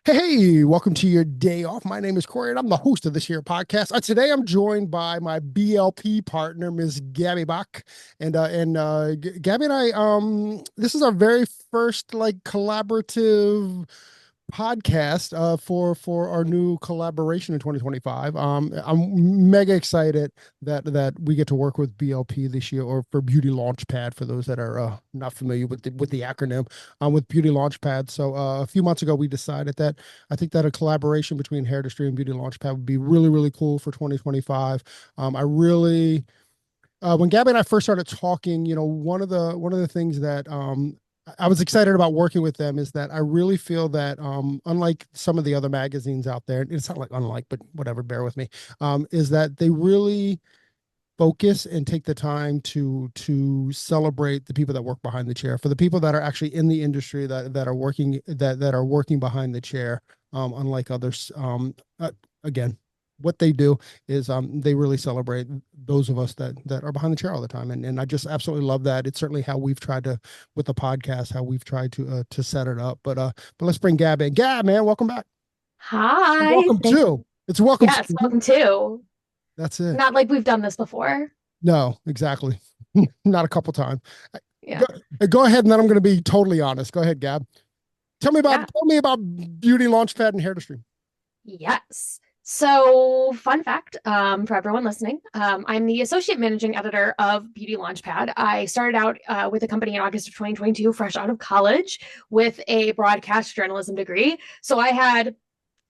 Hey, welcome to your day off. My name is Corey, and I'm the host of this here podcast. Today, I'm joined by my BLP partner, Ms. Gabby Bach, and Gabby and I. This is our very first like collaborative podcast for our new collaboration in 2025. I'm mega excited that we get to work with BLP this year, or for Beauty Launchpad for those that are not familiar with the acronym, with Beauty Launchpad. So a few months ago we decided that I think that a collaboration between Hairdustry and Beauty Launchpad would be really really cool for 2025. I really when Gabby and I first started talking, one of the things that I was excited about working with them is that I really feel that unlike some of the other magazines out there, it's not like unlike, but whatever, bear with me, is that they really focus and take the time to celebrate the people that work behind the chair, for the people that are actually in the industry that are working that are working behind the chair, unlike others. Again, what they do is they really celebrate those of us that are behind the chair all the time, and I just absolutely love that. It's certainly how we've tried to, with the podcast, how we've tried to set it up. But let's bring Gab in. Gab, man, welcome back. Hi. Welcome Thank to. It's welcome Yes, to. welcome too. That's it. Not like we've done this before. No, exactly. Not a couple times. Yeah. Go, go ahead, and then I'm going to be totally honest. Go ahead, Gab. Yeah. Tell me about Beauty Launchpad and Hairdustry. Yes. So, fun fact, for everyone listening, I'm the associate managing editor of Beauty Launchpad. I started out with the company in August of 2022, fresh out of college with a broadcast journalism degree. So I had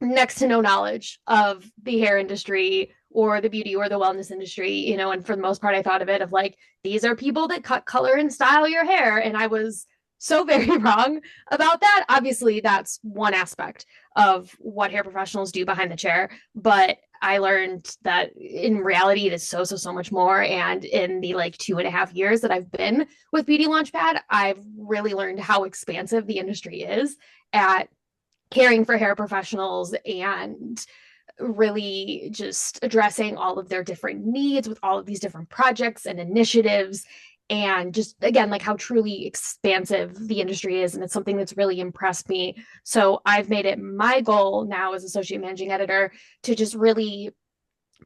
next to no knowledge of the hair industry or the beauty or the wellness industry, and for the most part, I thought of it of like, these are people that cut, color, and style your hair. And I was so very wrong about that. Obviously, that's one aspect of what hair professionals do behind the chair, but I learned that in reality, it is so much more. And in the like 2.5 years that I've been with Beauty Launchpad, I've really learned how expansive the industry is at caring for hair professionals and really just addressing all of their different needs with all of these different projects and initiatives, and just again like how truly expansive the industry is, and it's something that's really impressed me. So I've made it my goal now as associate managing editor to just really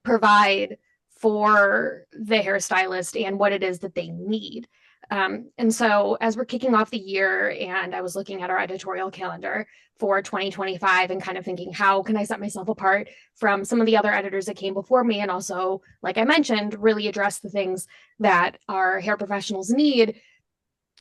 provide for the hairstylist and what it is that they need. And so, as we're kicking off the year, and I was looking at our editorial calendar for 2025 and kind of thinking, how can I set myself apart from some of the other editors that came before me? And also, like I mentioned, really address the things that our hair professionals need.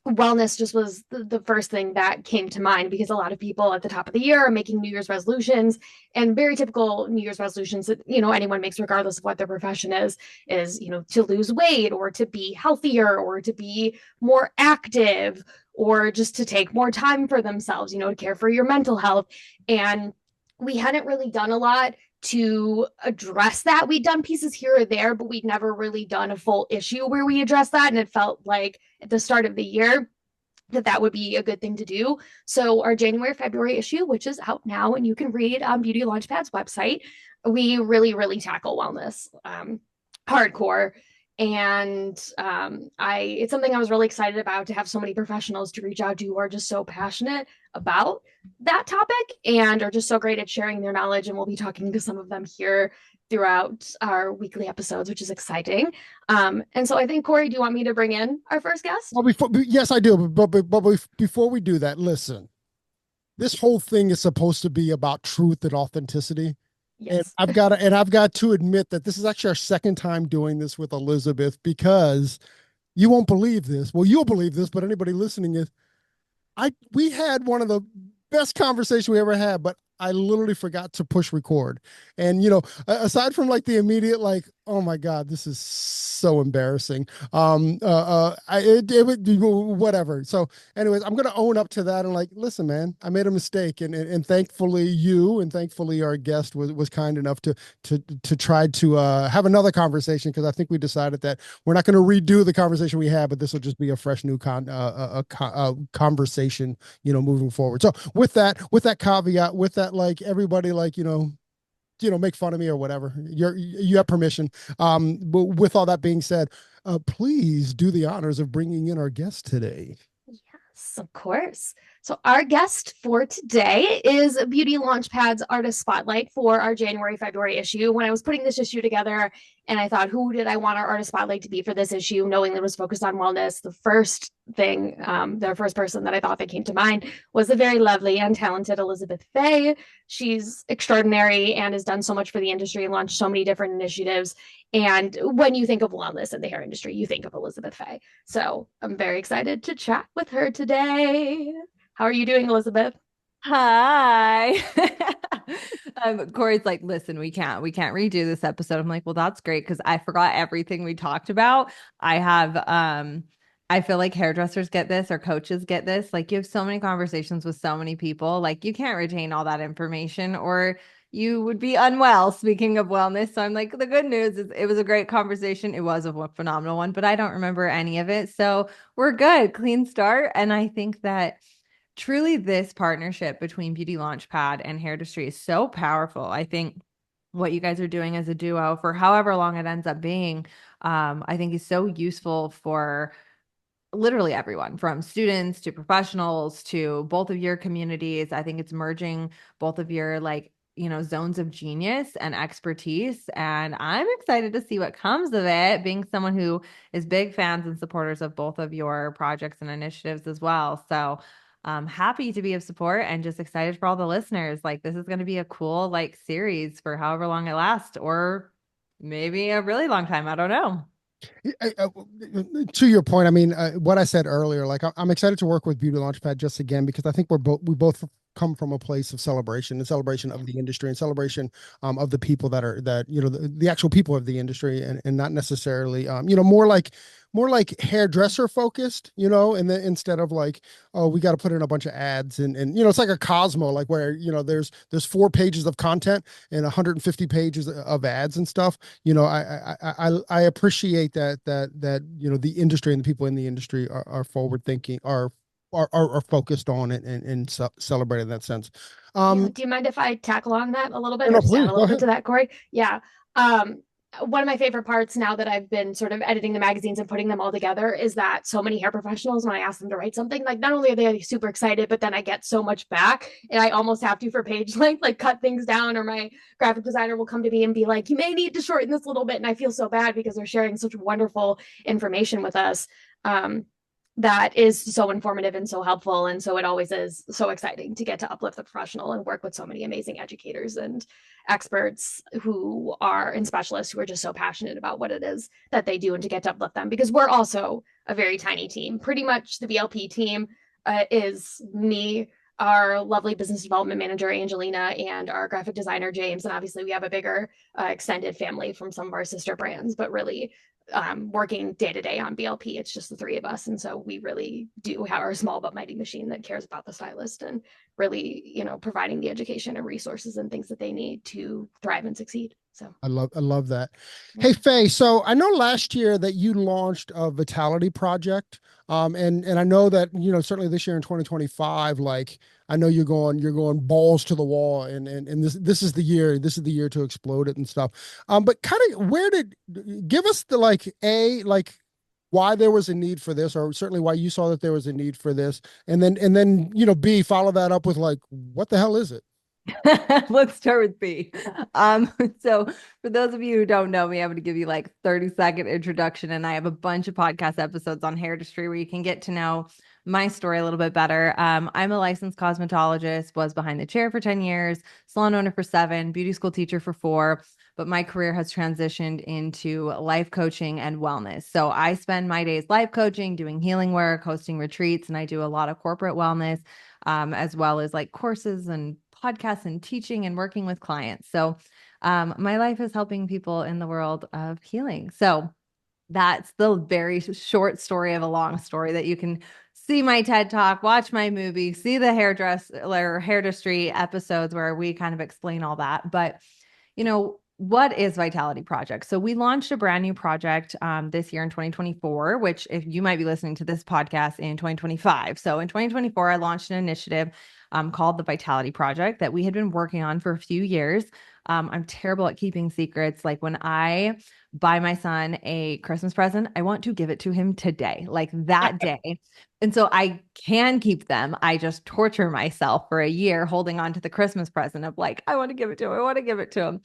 Wellness just was the first thing that came to mind, because a lot of people at the top of the year are making New Year's resolutions, and very typical New Year's resolutions that anyone makes regardless of what their profession is to lose weight or to be healthier or to be more active or just to take more time for themselves, to care for your mental health. And we hadn't really done a lot to address that. We'd done pieces here or there, but we'd never really done a full issue where we addressed that. And it felt like at the start of the year that would be a good thing to do. So our January, February issue, which is out now and you can read on Beauty Launchpad's website, we really tackle wellness hardcore. And it's something I was really excited about, to have so many professionals to reach out to who are just so passionate about that topic and are just so great at sharing their knowledge. And we'll be talking to some of them here throughout our weekly episodes, which is exciting. And so I think, Corey, do you want me to bring in our first guest? Well, yes, I do. But before we do that, listen. This whole thing is supposed to be about truth and authenticity. And Yes. I've got to admit that this is actually our second time doing this with Elizabeth, because you won't believe this. Well, you'll believe this, but anybody listening is we had one of the best conversation we ever had, but I literally forgot to push record. And aside from like the immediate like, oh my God, this is so embarrassing. It would be whatever. So, anyways, I'm gonna own up to that and like, listen, man, I made a mistake, and thankfully you and thankfully our guest was kind enough to try to have another conversation, because I think we decided that we're not going to redo the conversation we had, but this will just be a fresh new conversation, moving forward. So with that caveat, with that, like everybody, like, make fun of me or whatever. You have permission. But with all that being said, please do the honors of bringing in our guest today. Yes, of course. So, our guest for today is Beauty Launchpad's Artist Spotlight for our January February issue. When I was putting this issue together, and I thought, who did I want our Artist Spotlight to be for this issue, knowing that it was focused on wellness, the first person that I thought that came to mind was the very lovely and talented Elizabeth Faye. She's extraordinary and has done so much for the industry and launched so many different initiatives. And when you think of wellness in the hair industry, you think of Elizabeth Faye. So I'm very excited to chat with her today. How are you doing, Elizabeth? Hi. Corey's like, listen, we can't redo this episode. I'm like, well, that's great because I forgot everything we talked about. I have, I feel like hairdressers get this or coaches get this. Like, you have so many conversations with so many people, like, you can't retain all that information or you would be unwell. Speaking of wellness. So I'm like, the good news is it was a great conversation. It was a phenomenal one, but I don't remember any of it. So we're good, clean start. And I think that truly this partnership between Beauty Launchpad and Hairdustry is so powerful. I think what you guys are doing as a duo for however long it ends up being, I think is so useful for literally everyone from students to professionals to both of your communities. I think it's merging both of your zones of genius and expertise. And I'm excited to see what comes of it, being someone who is big fans and supporters of both of your projects and initiatives as well. So I'm happy to be of support and just excited for all the listeners. Like, this is going to be a cool series for however long it lasts, or maybe a really long time. I don't know. To your point, I mean, what I said earlier, like I'm excited to work with Beauty Launchpad just again because I think we both come from a place of celebration and celebration of the industry and celebration of the people that the actual people of the industry and not necessarily more like hairdresser focused, and then instead of like, oh, we got to put in a bunch of ads and it's like a Cosmo, like where there's 4 pages of content and 150 pages of ads and stuff. I appreciate that the industry and the people in the industry are forward thinking, are focused on it and celebrate in that sense. Yeah. Um, Do you mind if I tackle on that a little bit no, or just add please a go little bit ahead. to that, Corey? Yeah. One of my favorite parts now that I've been sort of editing the magazines and putting them all together is that so many hair professionals, when I ask them to write something, like not only are they super excited, but then I get so much back and I almost have to for page length, like cut things down, or my graphic designer will come to me and be like, you may need to shorten this a little bit. And I feel so bad because they're sharing such wonderful information with us. Um, that is so informative and so helpful. And so it always is so exciting to get to uplift the professional and work with so many amazing educators and experts who are and specialists who are just so passionate about what it is that they do and to get to uplift them, because we're also a very tiny team. Pretty much the BLP team is me, our lovely business development manager Angelina, and our graphic designer James, and obviously we have a bigger extended family from some of our sister brands, but really working day to day on BLP, it's just the three of us. And so we really do have our small but mighty machine that cares about the stylist and really, providing the education and resources and things that they need to thrive and succeed. So, I love that. yeah. Hey Faye, so I know last year that you launched a Vitality project. And I know that, certainly this year in 2025, like I know you're going balls to the wall and this is the year to explode it and stuff. But kind of give us the why there was a need for this, or certainly why you saw that there was a need for this, and then B, follow that up with like, what the hell is it? Let's start with B. So for those of you who don't know me, I'm going to give you 30-second introduction, and I have a bunch of podcast episodes on Hairdustry where you can get to know my story a little bit better. I'm a licensed cosmetologist, was behind the chair for 10 years, salon owner for 7, beauty school teacher for 4, but my career has transitioned into life coaching and wellness. So I spend my days life coaching, doing healing work, hosting retreats, and I do a lot of corporate wellness, as well as courses and podcasts and teaching and working with clients. So my life is helping people in the world of healing. So that's the very short story of a long story that you can see my TED talk, watch my movie, see the hairdress or hairdustry episodes where we kind of explain all that. But what is Vitality Project? So we launched a brand new project this year in 2024, which if you might be listening to this podcast in 2025. So in 2024, I launched an initiative called the Vitality Project that we had been working on for a few years. I'm terrible at keeping secrets. Like when I buy my son a Christmas present, I want to give it to him today, like that day. And so I can keep them. I just torture myself for a year holding on to the Christmas present of like, I want to give it to him. I want to give it to him.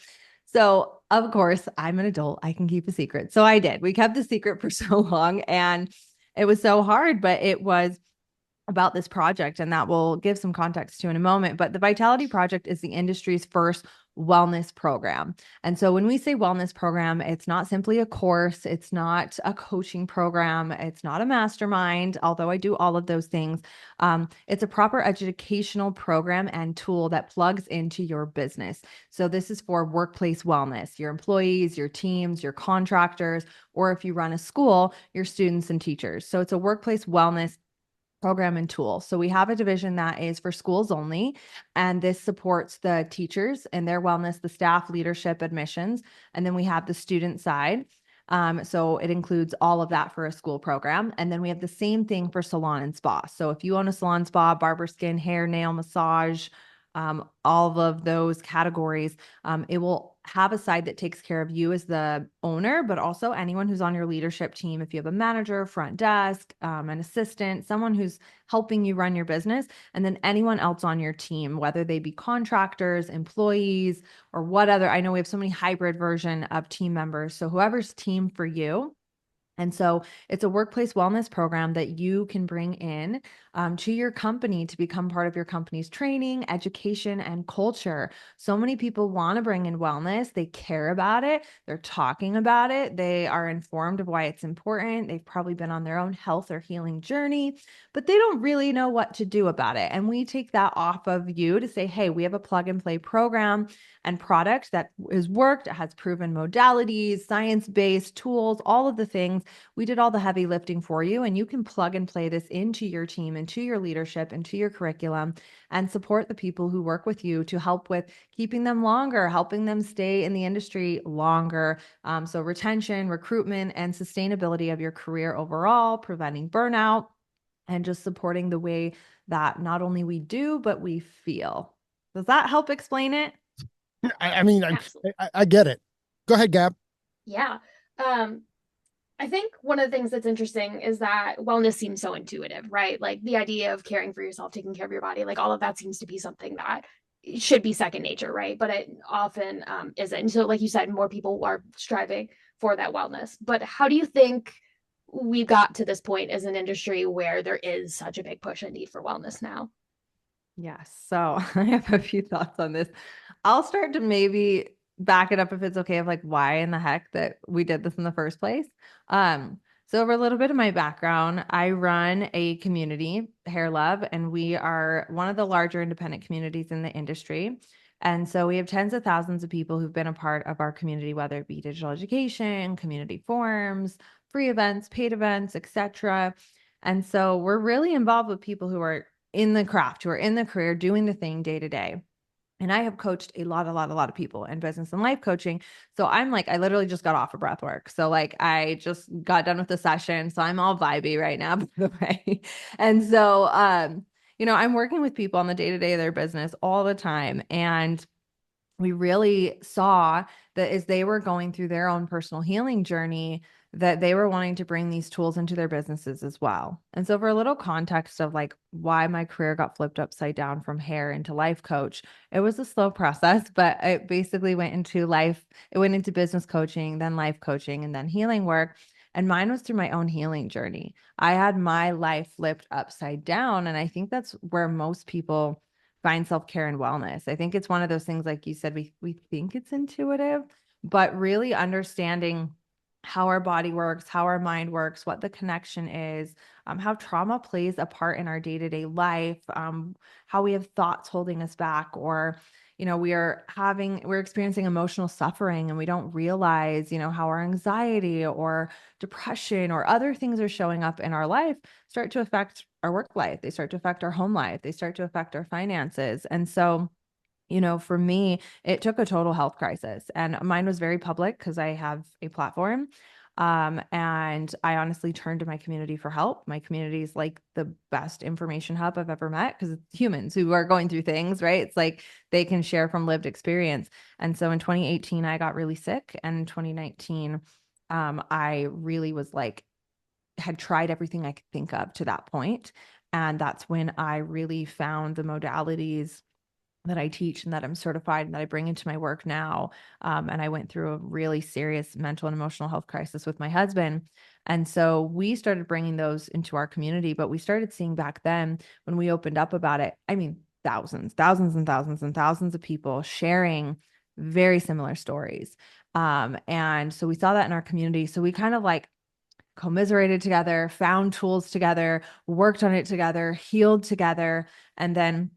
So, of course, I'm an adult. I can keep a secret. So I did. We kept the secret for so long and it was so hard, but it was about this project, and that we'll give some context to in a moment. But the Vitality Project is the industry's first wellness program. And so when we say wellness program, it's not simply a course, it's not a coaching program, it's not a mastermind, although I do all of those things. It's a proper educational program and tool that plugs into your business. So this is for workplace wellness, your employees, your teams, your contractors, or if you run a school, your students and teachers. So it's a workplace wellness program and tool. So we have a division that is for schools only, and this supports the teachers and their wellness, the staff, leadership, admissions, and then we have the student side. So it includes all of that for a school program. And then we have the same thing for salon and spa. So if you own a salon, spa, barber, skin, hair, nail, massage, all of those categories, it will have a side that takes care of you as the owner, but also anyone who's on your leadership team. If you have a manager, front desk, an assistant, someone who's helping you run your business, and then anyone else on your team, whether they be contractors, employees, or what other, I know we have so many hybrid version of team members. So whoever's team for you. And so it's a workplace wellness program that you can bring in to your company to become part of your company's training, education, and culture. So many people want to bring in wellness. They care about it. They're talking about it. They are informed of why it's important. They've probably been on their own health or healing journey, but they don't really know what to do about it. And we take that off of you to say, hey, we have a plug and play program and product that has worked, it has proven modalities, science-based tools, all of the things. We did all the heavy lifting for you, and you can plug and play this into your team, into your leadership, into your curriculum, and support the people who work with you to help with keeping them longer, helping them stay in the industry longer. So retention, recruitment, and sustainability of your career overall, preventing burnout, and just supporting the way that not only we do, but we feel. Does that help explain it? I mean, Absolutely. I get it. Go ahead, Gab. Yeah. I think one of the things that's interesting is that wellness seems so intuitive, right? Like the idea of caring for yourself, taking care of your body, like all of that seems to be something that should be second nature, right? But it often isn't. And so, like you said, more people are striving for that wellness. But how do you think we got to this point as an industry where there is such a big push and need for wellness now? Yes. So I have a few thoughts on this. I'll start to maybe back it up if it's okay of like why in the heck that we did this in the first place. So over a little bit of my background, I run a community, Hair Love, and we are one of the larger independent communities in the industry. And so we have tens of thousands of people who've been a part of our community, whether it be digital education, community forums, free events, paid events, etc. And so we're really involved with people who are in the craft, who are in the career, doing the thing day to day. And I have coached a lot of people in business and life coaching. So I'm like, I literally just got off of breathwork. So like I just got done with the session. So I'm all vibey right now, by the way. And so I'm working with people on the day-to-day of their business all the time. And we really saw that as they were going through their own personal healing journey, that they were wanting to bring these tools into their businesses as well. And so for a little context of like why my career got flipped upside down from hair into life coach, it was a slow process, but it basically went into life, it went into business coaching, then life coaching, and then healing work. And mine was through my own healing journey. I had my life flipped upside down. And I think that's where most people find self-care and wellness. I think it's one of those things, like you said, we think it's intuitive, but really understanding how our body works, how our mind works, what the connection is, how trauma plays a part in our day-to-day life, how we have thoughts holding us back, or we're experiencing emotional suffering and we don't realize, how our anxiety or depression or other things are showing up in our life start to affect our work life. They start to affect our home life. They start to affect our finances. And so For me, it took a total health crisis, and mine was very public because I have a platform. And I honestly turned to my community for help. My community is like the best information hub I've ever met because it's humans who are going through things, right? It's like they can share from lived experience. And so in 2018, I got really sick. And in 2019, I really was like, had tried everything I could think of to that point. And that's when I really found the modalities that I teach and that I'm certified and that I bring into my work now. And I went through a really serious mental and emotional health crisis with my husband. And so we started bringing those into our community, but we started seeing back then when we opened up about it, I mean, thousands and thousands and thousands of people sharing very similar stories. And so we saw that in our community. So we kind of like commiserated together, found tools together, worked on it together, healed together. And then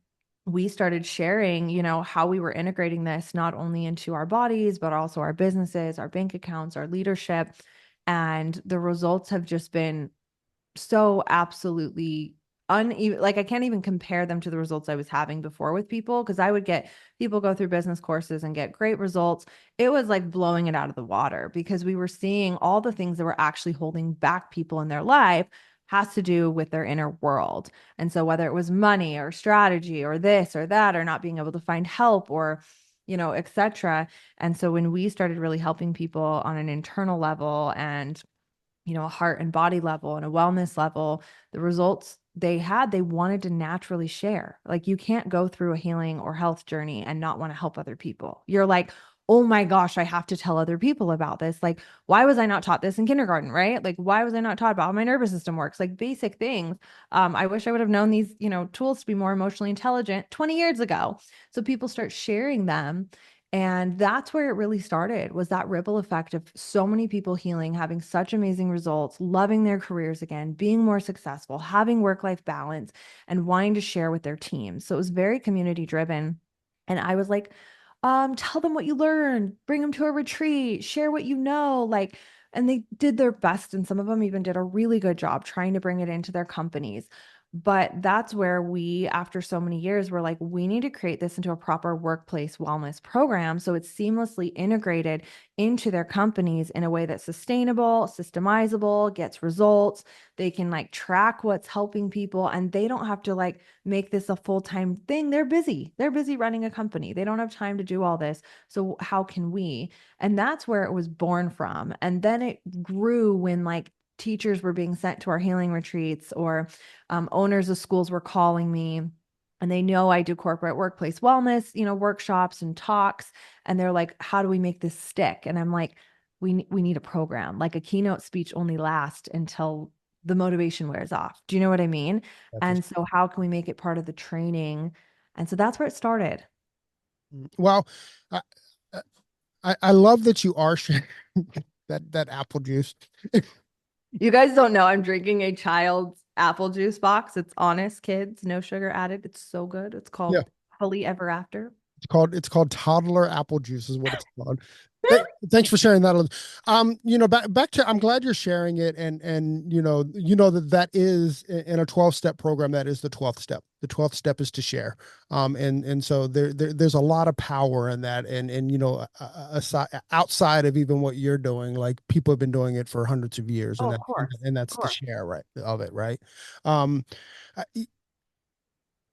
we started sharing, how we were integrating this not only into our bodies, but also our businesses, our bank accounts, our leadership. And the results have just been so absolutely uneven. Like I can't even compare them to the results I was having before with people, because I would get people go through business courses and get great results. It was like blowing it out of the water because we were seeing all the things that were actually holding back people in their life has to do with their inner world. And so whether it was money or strategy or this or that, or not being able to find help or etc. And so when we started really helping people on an internal level and a heart and body level and a wellness level, the results they had, they wanted to naturally share. Like you can't go through a healing or health journey and not want to help other people. You're like, oh my gosh, I have to tell other people about this. Like, why was I not taught this in kindergarten, right? Like, why was I not taught about how my nervous system works? Like basic things. I wish I would have known these, tools to be more emotionally intelligent 20 years ago. So people start sharing them. And that's where it really started, was that ripple effect of so many people healing, having such amazing results, loving their careers again, being more successful, having work-life balance, and wanting to share with their teams. So it was very community driven. And I was like, tell them what you learned, bring them to a retreat, share what you know. Like, and they did their best. And some of them even did a really good job trying to bring it into their companies. But that's where we, after so many years, were like, we need to create this into a proper workplace wellness program so it's seamlessly integrated into their companies in a way that's sustainable, systemizable, gets results. They can like track what's helping people, and they don't have to like make this a full-time thing. They're busy. They're busy running a company. They don't have time to do all this. So how can we? And that's where it was born from. And then it grew when like teachers were being sent to our healing retreats, or owners of schools were calling me, and they know I do corporate workplace wellness, workshops and talks. And they're like, how do we make this stick? And I'm like, we need a program. Like a keynote speech only lasts until the motivation wears off. Do you know what I mean? That's And so how can we make it part of the training? And so that's where it started. well, I, I love that you are sharing that apple juice. You guys don't know I'm drinking a child's apple juice box. It's Honest Kids, no sugar added. It's so good. It's Yeah, called Happily Ever After. it's called toddler apple juice is what it's called. Thanks for sharing that. Back to, I'm glad you're sharing it, and that is in a 12-step program. That is the 12th step. The 12th step is to share. And so there's a lot of power in that, and aside, outside of even what you're doing, like people have been doing it for hundreds of years, Oh, and of course. that's Of the course. share right of it, right? Um, I,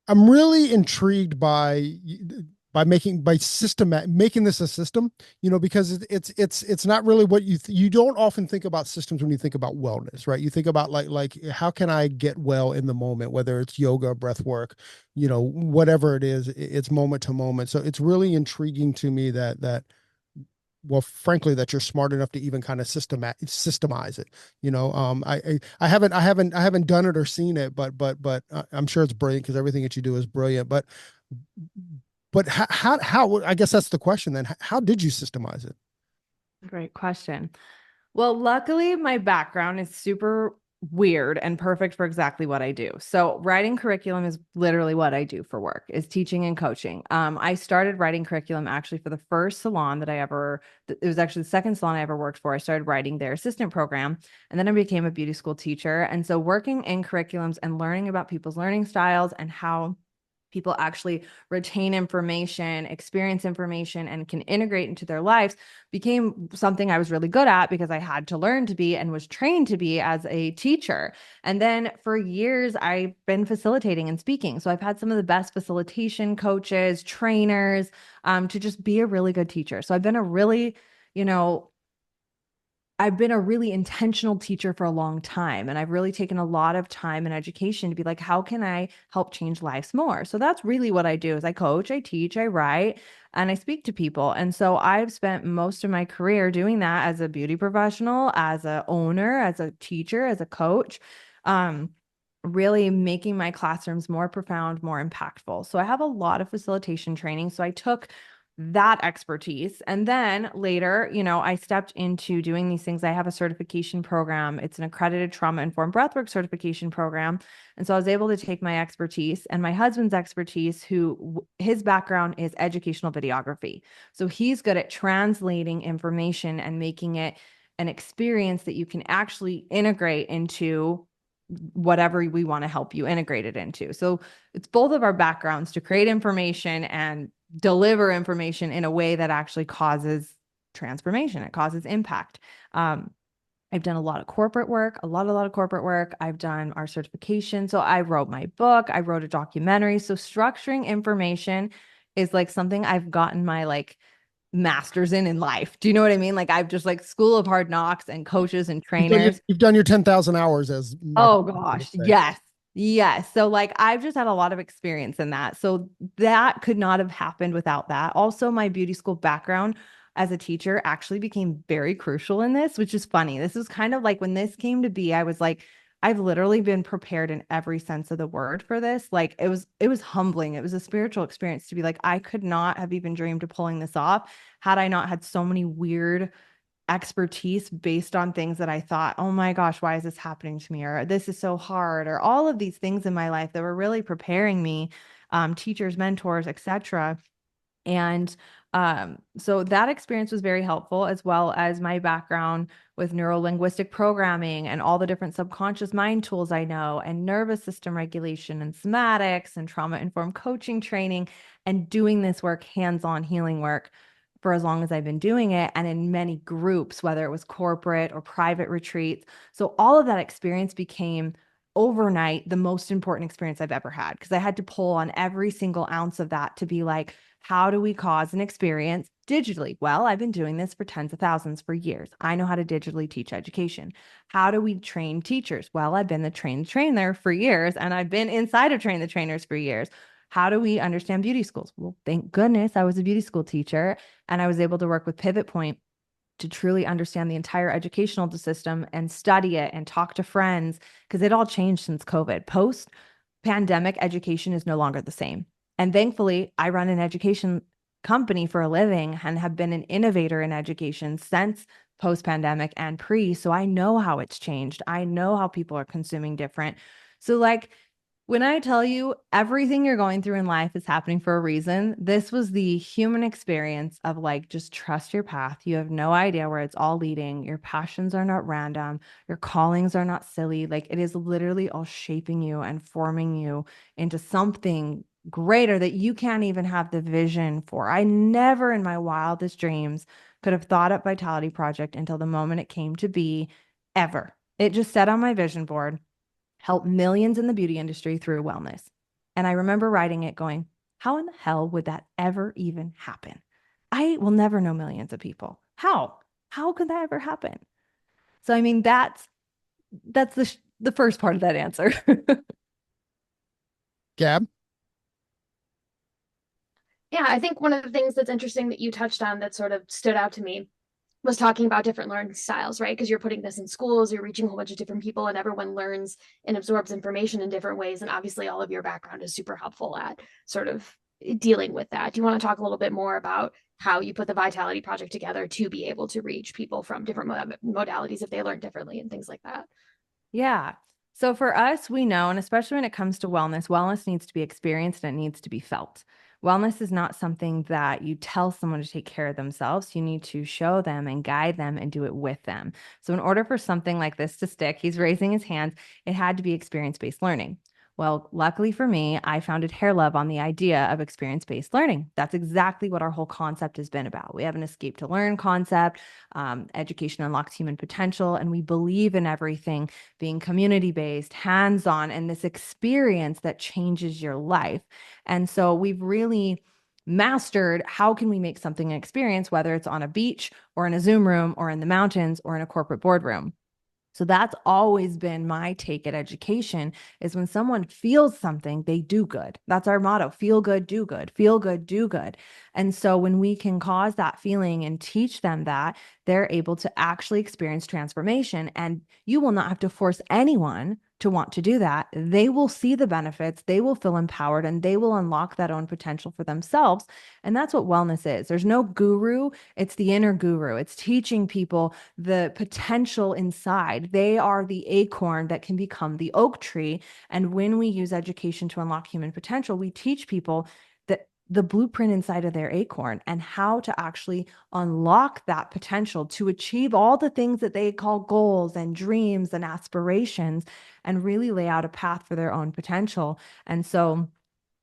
I'm really intrigued by making this a system, because it's not really what you don't often think about systems when you think about wellness, right? You think about like how can I get well in the moment, whether it's yoga, breath work, whatever it is, it's moment to moment. So it's really intriguing to me that well, frankly, that you're smart enough to even kind of systemize it. I haven't done it or seen it, but I'm sure it's brilliant because everything that you do is brilliant. But how I guess that's the question then. How did you systemize it? Great question. Well, luckily, my background is super weird and perfect for exactly what I do. So, writing curriculum is literally what I do for work, is teaching and coaching. I started writing curriculum actually for the first salon that it was actually the second salon I ever worked for. I started writing their assistant program, and then I became a beauty school teacher. And so, working in curriculums and learning about people's learning styles and how people actually retain information, experience information, and can integrate into their lives became something I was really good at because I had to learn to be and was trained to be as a teacher. And then for years, I've been facilitating and speaking. So I've had some of the best facilitation coaches, trainers, to just be a really good teacher. So I've been a really, you know, I've been a really intentional teacher for a long time. And I've really taken a lot of time and education to be like, how can I help change lives more? So that's really what I do is I coach, I teach, I write, and I speak to people. And so I've spent most of my career doing that as a beauty professional, as a owner, as a teacher, as a coach, really making my classrooms more profound, more impactful. So I have a lot of facilitation training. So I took that expertise. And then later, I stepped into doing these things. I have a certification program. It's an accredited trauma-informed breathwork certification program. And so I was able to take my expertise and my husband's expertise, his background is educational videography. So he's good at translating information and making it an experience that you can actually integrate into whatever we want to help you integrate it into. So it's both of our backgrounds to create information and deliver information in a way that actually causes transformation. It causes impact. I've done a lot of corporate work, a lot of corporate work. I've done our certification. So I wrote my book. I wrote a documentary. So structuring information is like something I've gotten my master's in life. Do you know what I mean? Like I've just school of hard knocks and coaches and trainers. You've done your 10,000 hours as my Oh would gosh, say. yes. Yes. So I've just had a lot of experience in that. So that could not have happened without that. Also, my beauty school background as a teacher actually became very crucial in this, which is funny. This is kind of like when this came to be, I was like, I've literally been prepared in every sense of the word for this. Like it was humbling. It was a spiritual experience to be like, I could not have even dreamed of pulling this off had I not had so many weird expertise based on things that I thought, oh my gosh, why is this happening to me? Or this is so hard, or all of these things in my life that were really preparing me, teachers, mentors, etc. And so that experience was very helpful, as well as my background with neuro linguistic programming and all the different subconscious mind tools I know, and nervous system regulation and somatics and trauma informed coaching training, and doing this work, hands-on healing work, for as long as I've been doing it, and in many groups, whether it was corporate or private retreats. So all of that experience became overnight the most important experience I've ever had, because I had to pull on every single ounce of that to be like, how do we cause an experience digitally? Well, I've been doing this for tens of thousands for years. I know how to digitally teach education. How do we train teachers? Well, I've been the trainer for years, and I've been inside of train the trainers for years. How do we understand beauty schools? Well, thank goodness I was a beauty school teacher, and I was able to work with Pivot Point to truly understand the entire educational system and study it and talk to friends, because it all changed since COVID. Post pandemic, education is no longer the same. And thankfully, I run an education company for a living and have been an innovator in education since post pandemic and pre. So I know how it's changed. I know how people are consuming different. So, when I tell you everything you're going through in life is happening for a reason, this was the human experience of just trust your path. You have no idea where it's all leading. Your passions are not random. Your callings are not silly. It is literally all shaping you and forming you into something greater that you can't even have the vision for. I never in my wildest dreams could have thought up Vitality Project until the moment it came to be, ever. It just said on my vision board, help millions in the beauty industry through wellness. And I remember writing it going, how in the hell would that ever even happen? I will never know millions of people. How? How could that ever happen? So, I mean, that's the first part of that answer. Gab? Yeah, I think one of the things that's interesting that you touched on that sort of stood out to me was talking about different learning styles, right? Because you're putting this in schools, you're reaching a whole bunch of different people, and everyone learns and absorbs information in different ways. And obviously, all of your background is super helpful at sort of dealing with that. Do you want to talk a little bit more about how you put the Vitality Project together to be able to reach people from different modalities if they learn differently and things like that? Yeah. So for us, we know, and especially when it comes to wellness, wellness needs to be experienced and it needs to be felt. Wellness is not something that you tell someone to take care of themselves. You need to show them and guide them and do it with them. So in order for something like this to stick, he's raising his hands, it had to be experience-based learning. Well, luckily for me, I founded Hair Love on the idea of experience-based learning. That's exactly what our whole concept has been about. We have an escape to learn concept. Education unlocks human potential, and we believe in everything being community-based, hands-on, and this experience that changes your life. And so we've really mastered how can we make something an experience, whether it's on a beach or in a Zoom room or in the mountains or in a corporate boardroom. So that's always been my take at education is when someone feels something, they do good. That's our motto, feel good, do good, feel good, do good. And so when we can cause that feeling and teach them that, they're able to actually experience transformation. And you will not have to force anyone to want to do that. They will see the benefits, they will feel empowered, and they will unlock that own potential for themselves. And that's what wellness is. There's no guru, it's the inner guru. It's teaching people the potential inside. They are the acorn that can become the oak tree. And when we use education to unlock human potential, we teach people that the blueprint inside of their acorn and how to actually unlock that potential to achieve all the things that they call goals and dreams and aspirations, and really lay out a path for their own potential. And so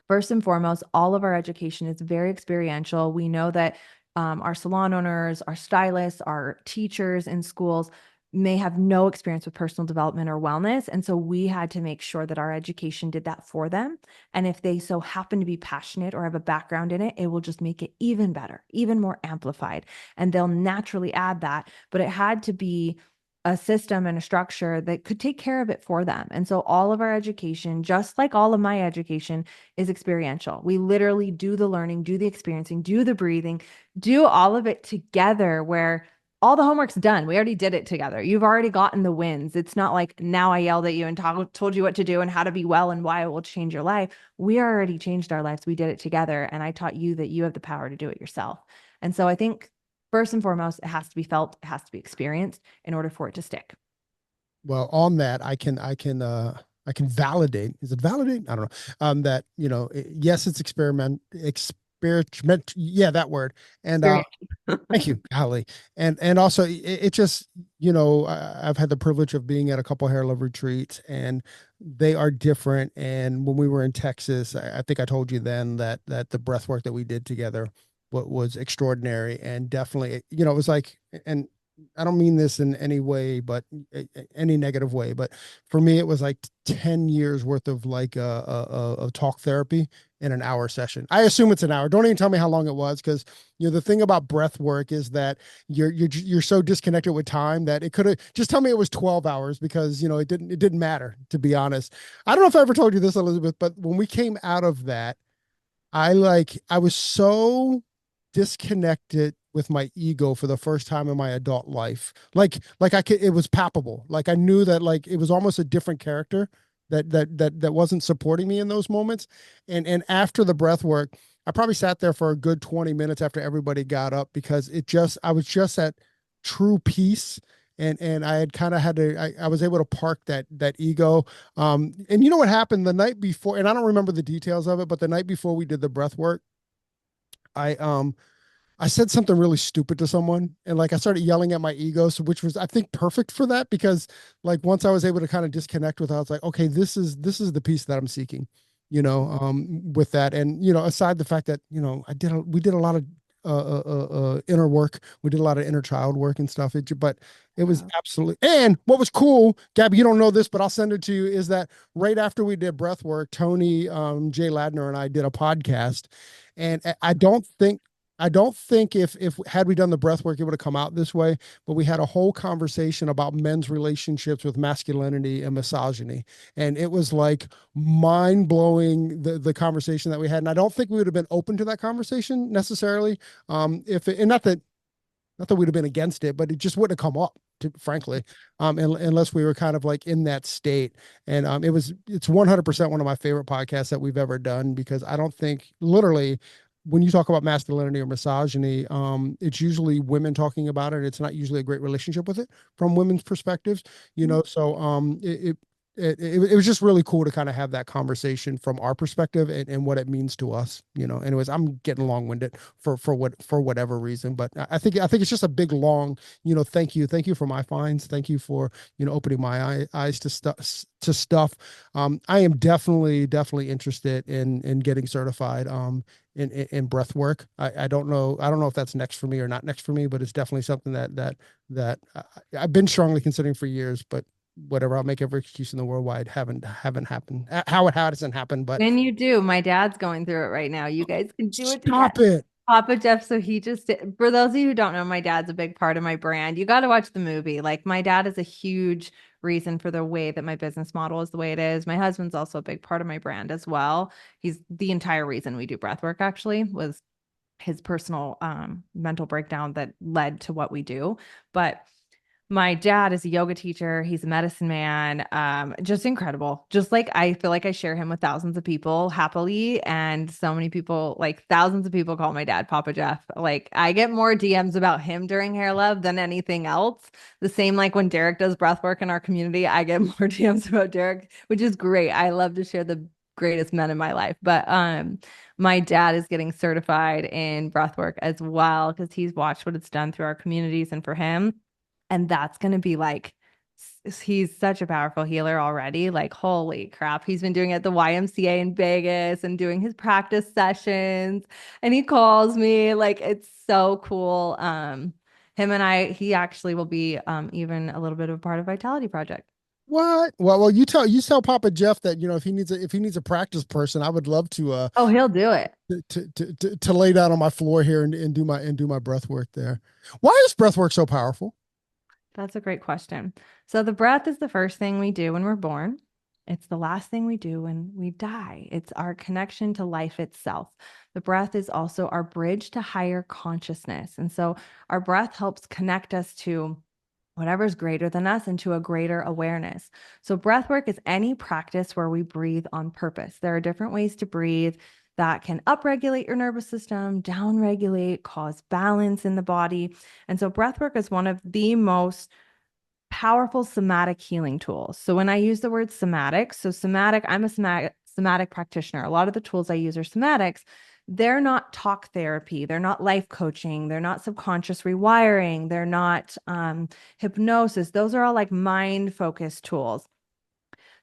first and foremost, all of our education is very experiential. We know that our salon owners, our stylists, our teachers in schools may have no experience with personal development or wellness. And so we had to make sure that our education did that for them. And if they so happen to be passionate or have a background in it, it will just make it even better, even more amplified. And they'll naturally add that. But it had to be a system and a structure that could take care of it for them. And so all of our education, just like all of my education, is experiential. We literally do the learning, do the experiencing, do the breathing, do all of it together, where all the homework's done. We already did it together. You've already gotten the wins. It's not like now I yelled at you and told you what to do and how to be well and why it will change your life. We already changed our lives. We did it together. And I taught you that you have the power to do it yourself. And so I think first and foremost, it has to be felt, it has to be experienced in order for it to stick. Well, on that, I can validate. Is it validate? I don't know. That, yes, it's experiment. Yeah, that word. And thank you, golly. And also it just, I've had the privilege of being at a couple hair love retreats, and they are different. And when we were in Texas, I think I told you then that the breath work that we did together was extraordinary, and definitely, it was like, and I don't mean this in any way, but any negative way, but for me, it was like 10 years worth of like a talk therapy in an hour session. I assume it's an hour. Don't even tell me how long it was, because the thing about breath work is that you're so disconnected with time that it could have just tell me it was 12 hours, because it didn't matter, to be honest. I don't know if I ever told you this, Elizabeth, but when we came out of that, I was so disconnected with my ego for the first time in my adult life. It was palpable. Like I knew that like it was almost a different character that wasn't supporting me in those moments. And after the breath work, I probably sat there for a good 20 minutes after everybody got up, because I was just at true peace. And I had kind of I was able to park that ego. And you know what happened the night before, and I don't remember the details of it, but the night before we did the breath work, I said something really stupid to someone, and like I started yelling at my ego, so, which was I think perfect for that, because like once I was able to kind of disconnect with it, I was like, okay, this is the peace that I'm seeking, with that. And aside the fact that we did a lot of inner work, we did a lot of inner child work and stuff. But it was absolutely. And what was cool, Gabby, you don't know this, but I'll send it to you, is that right after we did breath work, Tony Jay Ladner and I did a podcast, and I don't think if had we done the breath work, it would have come out this way, but we had a whole conversation about men's relationships with masculinity and misogyny. And it was like mind blowing, the conversation that we had. And I don't think we would have been open to that conversation necessarily. And not that we'd have been against it, but it just wouldn't have come up, frankly, unless we were kind of like in that state. And it's 100% one of my favorite podcasts that we've ever done, because I don't think literally, when you talk about masculinity or misogyny, it's usually women talking about it. It's not usually a great relationship with it from women's perspectives, So it was just really cool to kind of have that conversation from our perspective and what it means to us. Anyways, I'm getting long-winded for whatever reason, but I think it's just a big long, thank you for my finds. Thank you for, opening my eyes to stuff. I am definitely interested in getting certified in breath work. I don't know if that's next for me or not next for me, but it's definitely something that I've been strongly considering for years, but whatever, I'll make every excuse in the world why it haven't happened. How it hasn't happened, but When you do, my dad's going through it right now. You guys can do it together. stop it. Papa Jeff, so he just, for those of you who don't know, my dad's a big part of my brand. You got to watch the movie. Like, my dad is a huge reason for the way that my business model is the way it is. My husband's also a big part of my brand as well. He's the entire reason we do breath work, actually, was his personal mental breakdown that led to what we do. But my dad is a yoga teacher. He's a medicine man. Just incredible. Just like, I feel like I share him with thousands of people happily. And so many people, like thousands of people, call my dad Papa Jeff. Like, I get more DMs about him during Hair Love than anything else. The same, like when Derek does breath work in our community, I get more DMs about Derek, which is great. I love to share the greatest men in my life. But my dad is getting certified in breathwork as well, because he's watched what it's done through our communities and for him. And that's going to be like, he's such a powerful healer already. Like, holy crap. He's been doing it at the YMCA in Vegas and doing his practice sessions. And he calls me. Like, it's so cool. Him and he actually will be even a little bit of a part of Vitality Project. What? Well, you tell Papa Jeff that, if he needs a practice person, I would love Oh, he'll do it. to lay down on my floor here and do my breath work there. Why is breath work so powerful? That's a great question. So the breath is the first thing we do when we're born. It's the last thing we do when we die. It's our connection to life itself. The breath is also our bridge to higher consciousness. And so our breath helps connect us to whatever's greater than us and to a greater awareness. So breath work is any practice where we breathe on purpose. There are different ways to breathe that can upregulate your nervous system, downregulate, cause balance in the body. And so breath work is one of the most powerful somatic healing tools. So when I use the word somatic, I'm a somatic practitioner. A lot of the tools I use are somatics. They're not talk therapy. They're not life coaching. They're not subconscious rewiring. They're not hypnosis. Those are all like mind focused tools.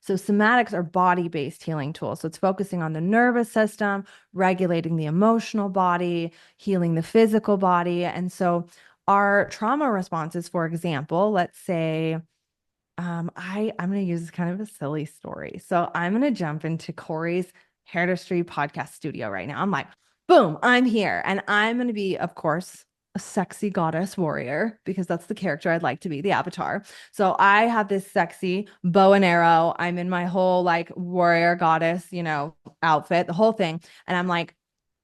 So somatics are body-based healing tools. So it's focusing on the nervous system, regulating the emotional body, healing the physical body. And so our trauma responses, for example, let's say, I'm going to use kind of a silly story. So I'm going to jump into Corey's Hairdustry podcast studio right now. I'm like, boom, I'm here. And I'm going to be, of course, a sexy goddess warrior, because that's the character I'd like to be, the avatar. So I have this sexy bow and arrow. I'm in my whole like warrior goddess, outfit, the whole thing. And I'm like,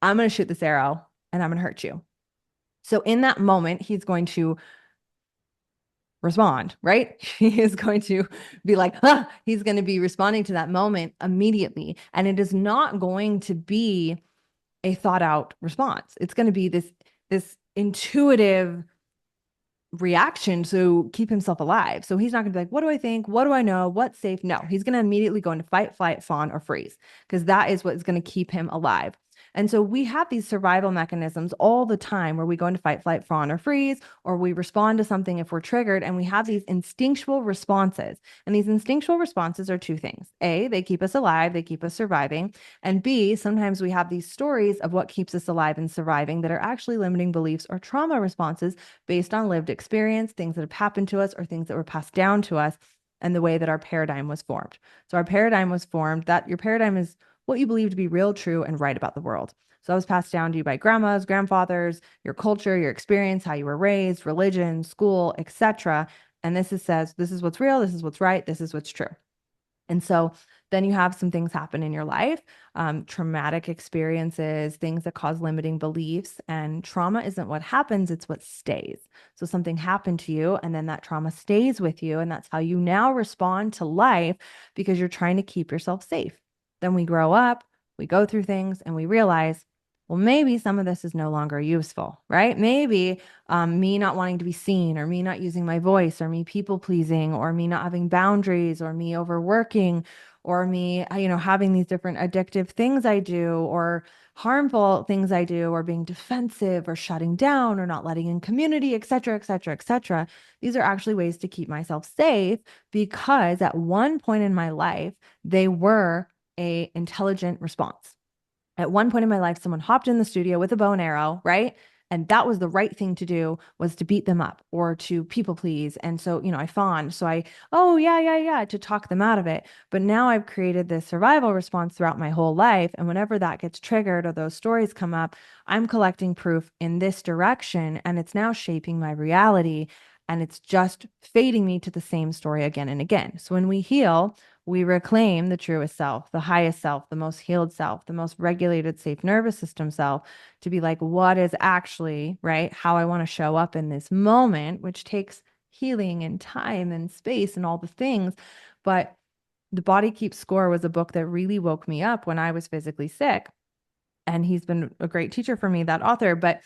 I'm going to shoot this arrow and I'm going to hurt you. So in that moment, he's going to respond, right? He is going to be like, he's going to be responding to that moment immediately. And it is not going to be a thought out response. It's going to be this intuitive reaction to keep himself alive. So he's not going to be like, what do I think? What do I know? What's safe? No, he's going to immediately go into fight, flight, fawn, or freeze, because that is what is going to keep him alive. And so we have these survival mechanisms all the time where we go into fight, flight, fawn, or freeze, or we respond to something if we're triggered, and we have these instinctual responses. And these instinctual responses are two things. A, they keep us alive, they keep us surviving. And B, sometimes we have these stories of what keeps us alive and surviving that are actually limiting beliefs or trauma responses based on lived experience, things that have happened to us, or things that were passed down to us, and the way that our paradigm was formed. So our paradigm was formed, that your paradigm is what you believe to be real, true, and right about the world. So that was passed down to you by grandmas, grandfathers, your culture, your experience, how you were raised, religion, school, etc. And this says, this is what's real, this is what's right, this is what's true. And so then you have some things happen in your life, traumatic experiences, things that cause limiting beliefs. And trauma isn't what happens, it's what stays. So something happened to you, and then that trauma stays with you. And that's how you now respond to life, because you're trying to keep yourself safe. Then we grow up, we go through things, and we realize well, maybe some of this is no longer useful, right? Maybe me not wanting to be seen, or me not using my voice, or me people pleasing, or me not having boundaries, or me overworking, or me, having these different addictive things I do, or harmful things I do, or being defensive, or shutting down, or not letting in community, et cetera, et cetera, et cetera. These are actually ways to keep myself safe, because at one point in my life, they were a intelligent response. At one point in my life, someone hopped in the studio with a bow and arrow, right? And that was the right thing to do, was to beat them up or to people please. And so, I fawned. So oh, yeah, yeah, yeah, to talk them out of it. But now I've created this survival response throughout my whole life. And whenever that gets triggered or those stories come up, I'm collecting proof in this direction. And it's now shaping my reality. And it's just fading me to the same story again and again. So when we heal, we reclaim the truest self, the highest self, the most healed self, the most regulated, safe nervous system self, to be like, what is actually, right? How I want to show up in this moment, which takes healing and time and space and all the things. But The Body Keeps Score was a book that really woke me up when I was physically sick. And he's been a great teacher for me, that author. But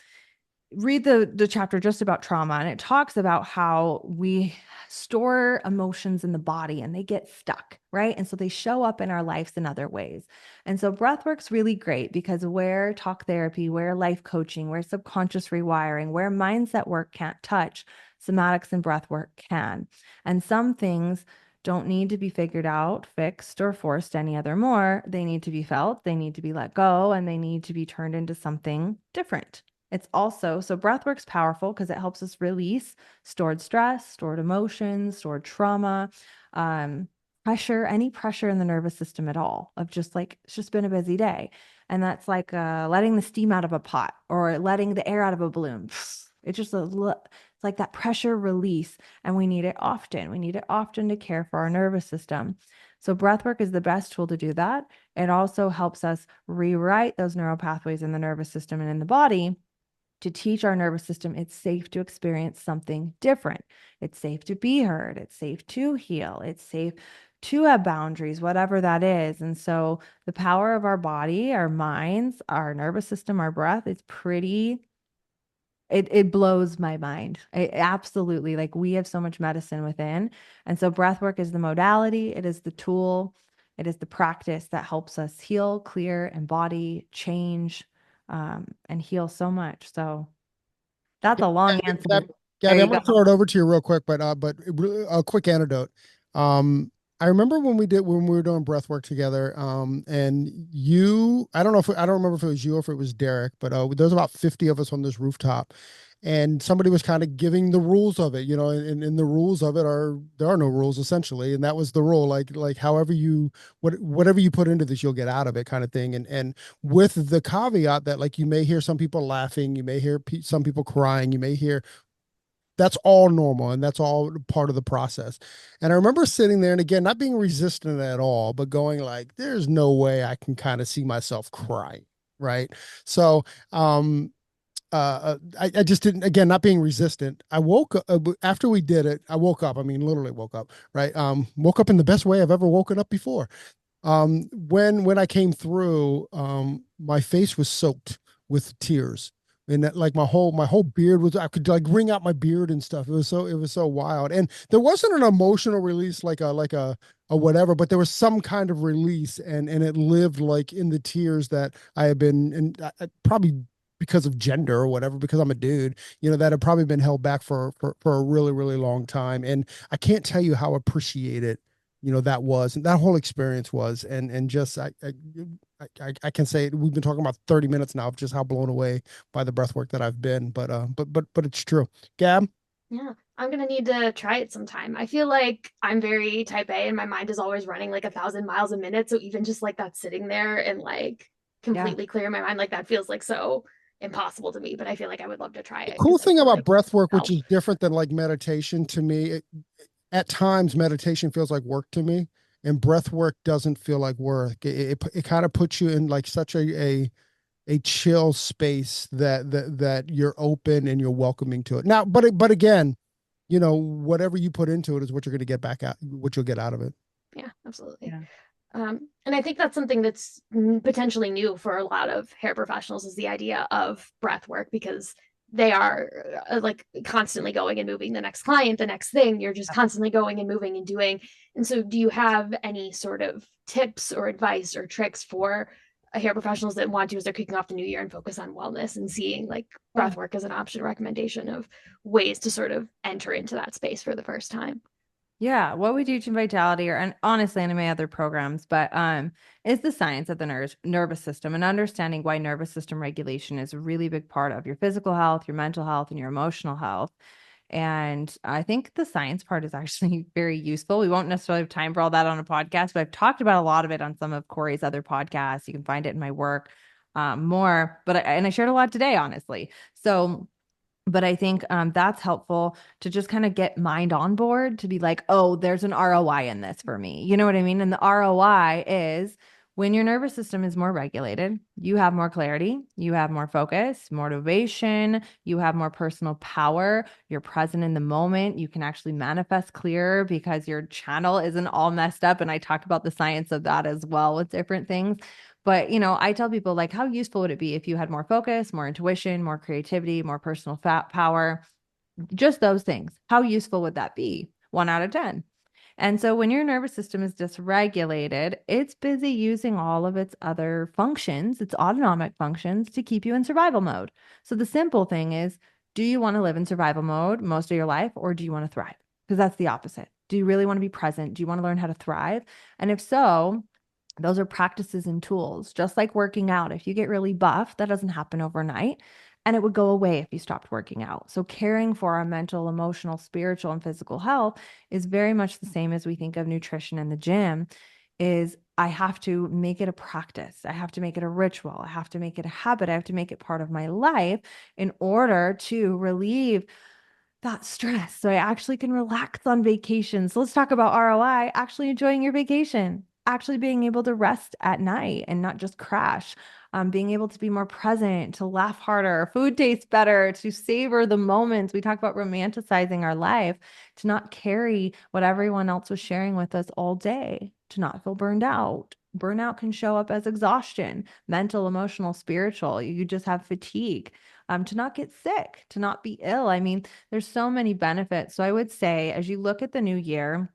read the chapter just about trauma, and it talks about how we store emotions in the body and they get stuck, right? And so they show up in our lives in other ways. And so breath work's really great, because where talk therapy, where life coaching, where subconscious rewiring, where mindset work can't touch, somatics and breath work can. And some things don't need to be figured out, fixed, or forced any other more. They need to be felt, they need to be let go, and they need to be turned into something different. It's also, so breathwork's powerful because it helps us release stored stress, stored emotions, stored trauma, um, pressure, any pressure in the nervous system at all, of just like, it's just been a busy day. And that's like letting the steam out of a pot, or letting the air out of a balloon. It's just it's like that pressure release. And we need it often. We need it often to care for our nervous system. So breathwork is the best tool to do that. It also helps us rewrite those neural pathways in the nervous system and in the body, to teach our nervous system it's safe to experience something different. It's safe to be heard. It's safe to heal. It's safe to have boundaries, whatever that is. And so the power of our body, our minds, our nervous system, our breath is pretty, it blows my mind. Absolutely, like, we have so much medicine within. And so breath work is the modality, it is the tool, it is the practice that helps us heal, clear, embody, change, and heal so much. So that's a long answer. Gabby, There Gabby, you I'm go. going to throw it over to you real quick, but a quick anecdote. I remember when we were doing breath work together, and I don't know if I don't remember if it was you or if it was Derek, but there was about 50 of us on this rooftop, and somebody was kind of giving the rules of it, and the rules of it are, there are no rules essentially, and that was the rule, like however whatever you put into this, you'll get out of it, kind of thing, and with the caveat that, like, you may hear some people laughing, you may hear some people crying, you may hear, that's all normal and that's all part of the process. And I remember sitting there, and again, not being resistant at all, but going like, there's no way I can kind of see myself crying, right? So I just didn't, again, not being resistant. I woke up after we did it. I woke up, I mean literally woke up, right? Woke up in the best way I've ever woken up before. When I came through, my face was soaked with tears, and that, like, my whole beard was, I could like wring out my beard and stuff. It was so wild, and there wasn't an emotional release like a whatever, but there was some kind of release, and it lived like in the tears that I had been, and probably because of gender or whatever, because I'm a dude, that had probably been held back for a really, really long time. And I can't tell you how appreciated, that was, and that whole experience was. And just, I can say, we've been talking about 30 minutes now of just how blown away by the breath work that I've been, but it's true. Gab? Yeah, I'm gonna need to try it sometime. I feel like I'm very type A and my mind is always running like 1,000 miles a minute. So even just like that sitting there and like Yeah. completely clear my mind, like that feels like so impossible to me. But I feel like I would love to try The it cool because I thing feel about like breath work, which help. is different than like meditation to me, at times meditation feels like work to me, and breath work doesn't feel like work. It kind of puts you in like such a chill space that you're open and you're welcoming to it. Now, but again, whatever you put into it is what you're going to get back out, what you'll get out of it. Yeah, absolutely. Yeah. And I think that's something that's potentially new for a lot of hair professionals is the idea of breath work because they are like constantly going and moving the next client, the next thing. You're just constantly going and moving and doing. And so, do you have any sort of tips or advice or tricks for hair professionals that want to, as they're kicking off the new year and focus on wellness and seeing like Yeah. breath work as an option recommendation of ways to sort of enter into that space for the first time? Yeah, what we do to Vitality, or and honestly, in my other programs, but is the science of the nervous system and understanding why nervous system regulation is a really big part of your physical health, your mental health, and your emotional health. And I think the science part is actually very useful. We won't necessarily have time for all that on a podcast, but I've talked about a lot of it on some of Corey's other podcasts. You can find it in my work more, but I shared a lot today, honestly. So but I think that's helpful to just kind of get mind on board to be like, oh, there's an ROI in this for me. You know what I mean? And the ROI is when your nervous system is more regulated, you have more clarity, you have more focus, motivation, you have more personal power, you're present in the moment, you can actually manifest clearer because your channel isn't all messed up. And I talk about the science of that as well with different things. But, I tell people like, how useful would it be if you had more focus, more intuition, more creativity, more personal power, just those things? How useful would that be? 1 out of 10. And so when your nervous system is dysregulated, it's busy using all of its other functions, its autonomic functions to keep you in survival mode. So the simple thing is, do you want to live in survival mode most of your life or do you want to thrive? Because that's the opposite. Do you really want to be present? Do you want to learn how to thrive? And if so, those are practices and tools, just like working out. If you get really buff, that doesn't happen overnight. And it would go away if you stopped working out. So, caring for our mental, emotional, spiritual, and physical health is very much the same as we think of nutrition in the gym. Is I have to make it a practice. I have to make it a ritual. I have to make it a habit. I have to make it part of my life in order to relieve that stress. So I actually can relax on vacation. So let's talk about ROI, actually enjoying your vacation, actually being able to rest at night and not just crash, being able to be more present, to laugh harder, food tastes better, to savor the moments. We talk about romanticizing our life, to not carry what everyone else was sharing with us all day, to not feel burned out. Burnout can show up as exhaustion, mental, emotional, spiritual. You just have fatigue. To not get sick, to not be ill. I mean, there's so many benefits. So I would say, as you look at the new year,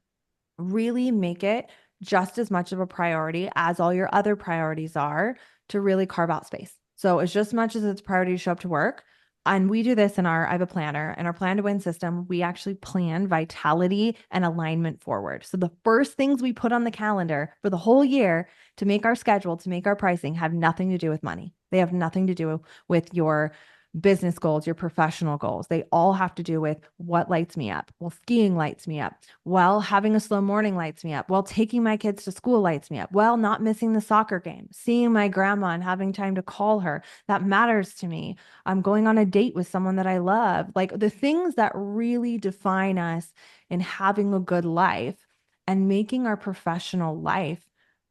really make it just as much of a priority as all your other priorities are to really carve out space. So as just much as it's a priority to show up to work, and we do this I have a planner in our plan to win system. We actually plan vitality and alignment forward. So the first things we put on the calendar for the whole year to make our schedule, to make our pricing have nothing to do with money. They have nothing to do with your business goals, your professional goals. They all have to do with what lights me up. Well, skiing lights me up. Well, having a slow morning lights me up. Well, taking my kids to school lights me up. Well, not missing the soccer game, seeing my grandma and having time to call her. That matters to me. I'm going on a date with someone that I love. Like the things that really define us in having a good life and making our professional life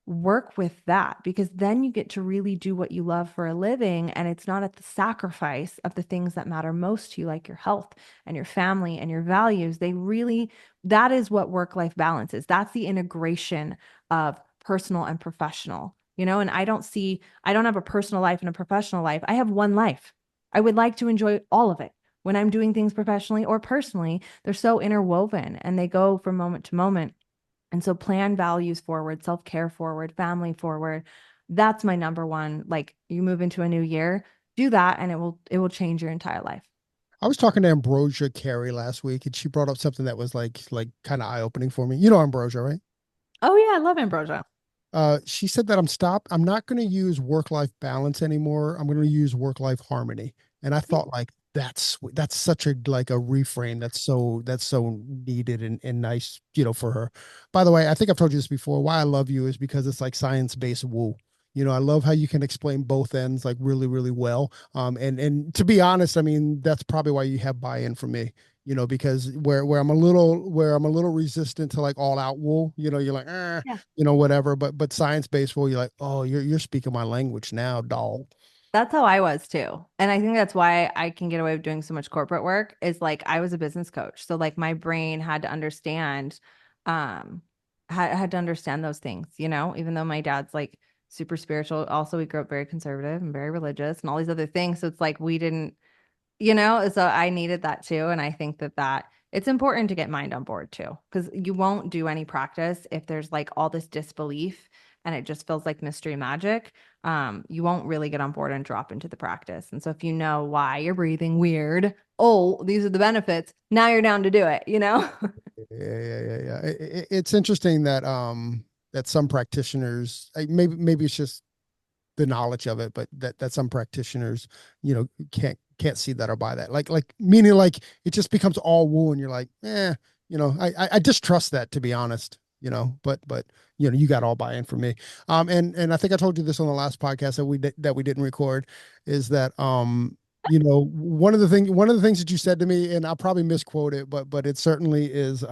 work with that, because then you get to really do what you love for a living and it's not at the sacrifice of the things that matter most to you, like your health and your family and your values. That is what work-life balance is. That's the integration of personal and professional, and I don't have a personal life and a professional life. I have one life. I would like to enjoy all of it. When I'm doing things professionally or personally, they're so interwoven and they go from moment to moment. And so plan values forward, self-care forward, family forward. That's my number one. Like you move into a new year, do that and it will change your entire life. I was talking to Ambrosia Carey last week, and she brought up something that was like kind of eye opening for me. You know Ambrosia, right? Oh yeah, I love ambrosia. She said that I'm not going to use work-life balance anymore. I'm going to use work-life harmony. And I thought like that's such a like a reframe that's so needed and nice, for her. By the way, I think I've told you this before. Why I love you is because it's like science-based woo. I love how you can explain both ends like really, really well. And to be honest, I mean, that's probably why you have buy-in from me, because where I'm a little resistant to like all out wool, you're like, Yeah. whatever. But science based wool, you're like, oh, you're speaking my language now, dog. That's how I was too. And I think that's why I can get away with doing so much corporate work is like I was a business coach. So like my brain had to understand um I had to understand those things, you know, even though my dad's like super spiritual. Also, we grew up very conservative and very religious and all these other things. So it's like we didn't, you know, so I needed that too. And I think that it's important to get mind on board too, because you won't do any practice if there's like all this disbelief and it just feels like mystery magic. You won't really get on board and drop into the practice. And so if you know why you're breathing weird, oh, these are the benefits. Now you're down to do it, you know? Yeah. It's interesting that that some practitioners maybe it's just the knowledge of it, but that some practitioners, can't see that or buy that. Like meaning like it just becomes all woo, and you're like, I distrust that, to be honest. But you got all buy-in from me. And I think I told you this on the last podcast that we didn't record, is that one of the things that you said to me, and I'll probably misquote it, but it certainly is,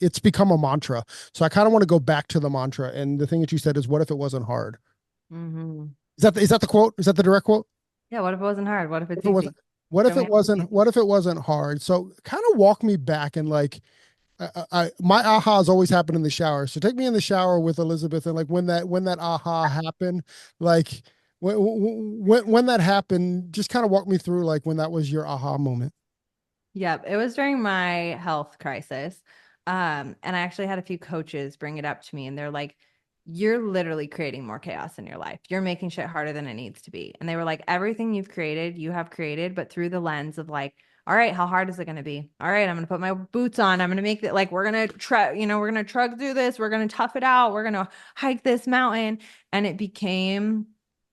it's become a mantra. So I kind of want to go back to the mantra, and the thing that you said is, what if it wasn't hard? Mm-hmm. Is that the quote? Is that the direct quote? Yeah. What if it wasn't hard? What if What it's if it easy? wasn't? What Show if me it how it's wasn't? easy. What if it wasn't hard? So kind of walk me back, and like, my ahas always happen in the shower. So take me in the shower with Elizabeth, and like when that aha happened, like when that happened, just kind of walk me through like when that was your aha moment. Yep, it was during my health crisis. And I actually had a few coaches bring it up to me, and they're like, you're literally creating more chaos in your life. You're making shit harder than it needs to be. And they were like, everything you have created, but through the lens of like, all right, how hard is it going to be? All right, I'm going to put my boots on. I'm going to make it like, we're going to try, we're going to trug through this. We're going to tough it out. We're going to hike this mountain. And it became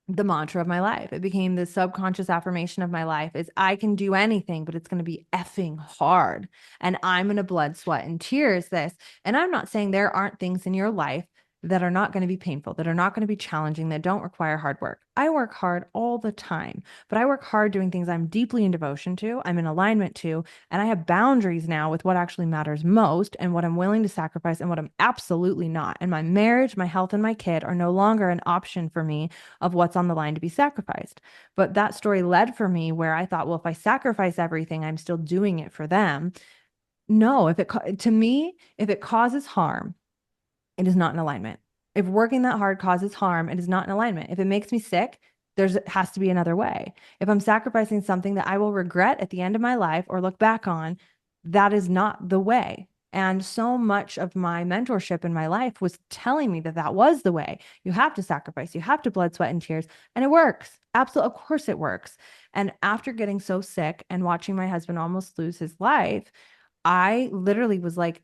the mantra of my life. It became the subconscious affirmation of my life is I can do anything, but it's going to be effing hard. And I'm going to blood, sweat, and tears this. And I'm not saying there aren't things in your life that are not going to be painful, that are not going to be challenging, that don't require hard work. I work hard all the time, but I work hard doing things I'm deeply in devotion to, I'm in alignment to, and I have boundaries now with what actually matters most and what I'm willing to sacrifice and what I'm absolutely not. And my marriage, my health, and my kid are no longer an option for me of what's on the line to be sacrificed. But that story led for me where I thought, well, if I sacrifice everything, I'm still doing it for them. No, to me, if it causes harm, it is not in alignment. If working that hard causes harm, it is not in alignment. If it makes me sick, has to be another way. If I'm sacrificing something that I will regret at the end of my life or look back on, that is not the way. And so much of my mentorship in my life was telling me that was the way. You have to sacrifice, you have to blood, sweat, and tears. And it works. Absolutely. Of course it works. And after getting so sick and watching my husband almost lose his life, I literally was like,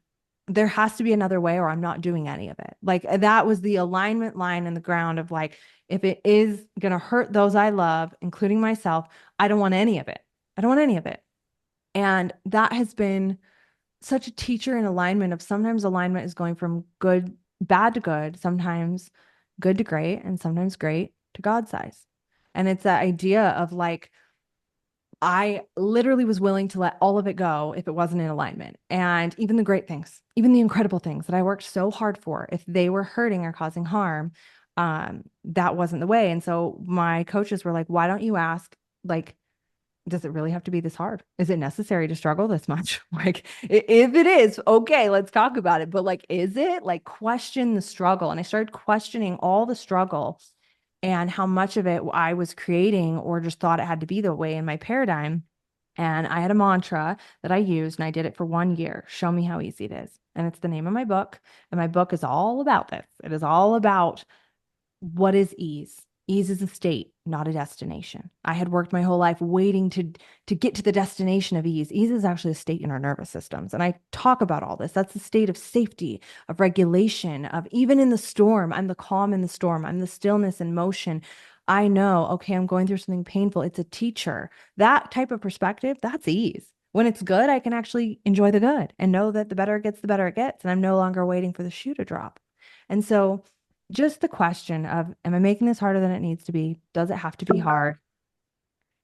there has to be another way or I'm not doing any of it. Like that was the alignment line in the ground of like, if it is going to hurt those I love, including myself, I don't want any of it. I don't want any of it. And that has been such a teacher in alignment of sometimes alignment is going from bad to good, sometimes good to great, and sometimes great to God size. And it's that idea of like, I literally was willing to let all of it go if it wasn't in alignment. And even the great things, even the incredible things that I worked so hard for, if they were hurting or causing harm, that wasn't the way. And so my coaches were like, why don't you ask, like, does it really have to be this hard? Is it necessary to struggle this much? Like, if it is, okay, let's talk about it. But like, is it like question the struggle? And I started questioning all the struggle and how much of it I was creating or just thought it had to be the way in my paradigm. And I had a mantra that I used and I did it for 1 year. Show me how easy it is. And it's the name of my book. And my book is all about this. It is all about what is ease. Ease is a state, not a destination. I had worked my whole life waiting to get to the destination of ease. Ease is actually a state in our nervous systems. And I talk about all this. That's the state of safety, of regulation, of even in the storm. I'm the calm in the storm. I'm the stillness in motion. I know, okay, I'm going through something painful. It's a teacher. That type of perspective, that's ease. When it's good, I can actually enjoy the good and know that the better it gets, the better it gets. And I'm no longer waiting for the shoe to drop. And so just the question of, am I making this harder than it needs to be? Does it have to be hard?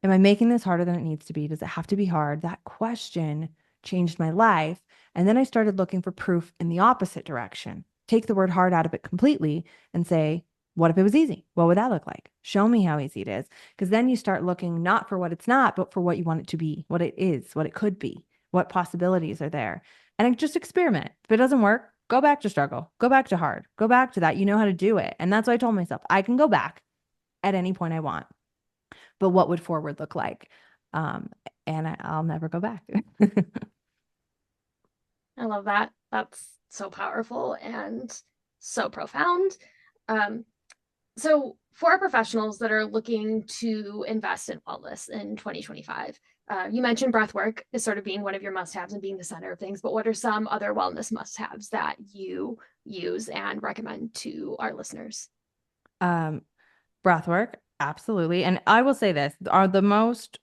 Am I making this harder than it needs to be? Does it have to be hard? That question changed my life. And then I started looking for proof in the opposite direction. Take the word hard out of it completely and say, what if it was easy? What would that look like? Show me how easy it is. Because then you start looking not for what it's not, but for what you want it to be, what it is, what it could be, what possibilities are there. And just experiment. If it doesn't work, go back to struggle, go back to hard, go back to that. You know how to do it. And that's what I told myself. I can go back at any point I want, but what would forward look like? Um, and I'll never go back. I love that. That's so powerful and so profound. Um, so for our professionals that are looking to invest in wellness in 2025, you mentioned breathwork is sort of being one of your must-haves and being the center of things, but what are some other wellness must-haves that you use and recommend to our listeners? Breath work, absolutely. And I will say this, are the most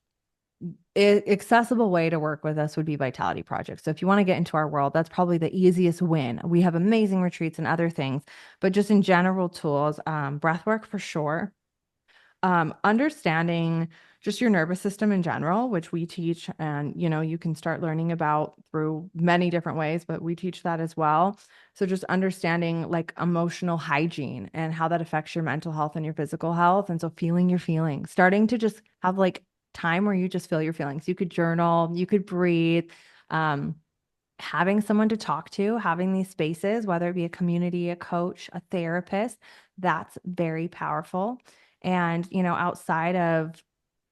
accessible way to work with us would be Vitality Project. So if you want to get into our world, that's probably the easiest win. We have amazing retreats and other things, but just in general tools, breath work for sure. Understanding just your nervous system in general, which we teach, and you can start learning about through many different ways, but we teach that as well. So just understanding like emotional hygiene and how that affects your mental health and your physical health. And so feeling your feelings, starting to just have like time where you just feel your feelings. You could journal, you could breathe, having someone to talk to, having these spaces, whether it be a community, a coach, a therapist, that's very powerful. And, outside of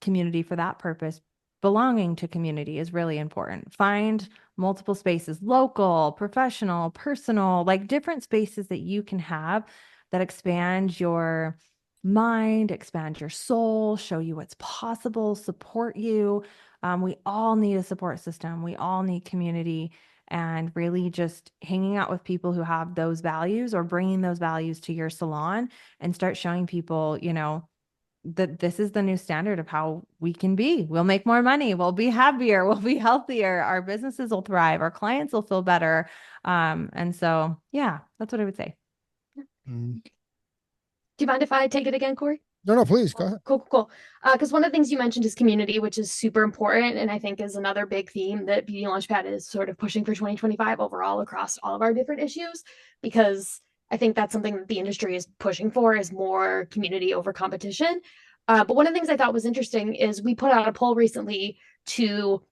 community for that purpose, belonging to community is really important. Find multiple spaces, local, professional, personal, like different spaces that you can have that expand your mind, expand your soul, show you what's possible, support you. We all need a support system. We all need community, and really just hanging out with people who have those values or bringing those values to your salon and start showing people, that this is the new standard of how we can be. We'll make more money. We'll be happier. We'll be healthier. Our businesses will thrive. Our clients will feel better. And so, yeah, that's what I would say. Mm. Do you mind if I take it again, Corey? No, please go ahead. Cool. Because one of the things you mentioned is community, which is super important, and I think is another big theme that Beauty Launchpad is sort of pushing for 2025 overall across all of our different issues. Because I think that's something that the industry is pushing for is more community over competition. But one of the things I thought was interesting is we put out a poll recently to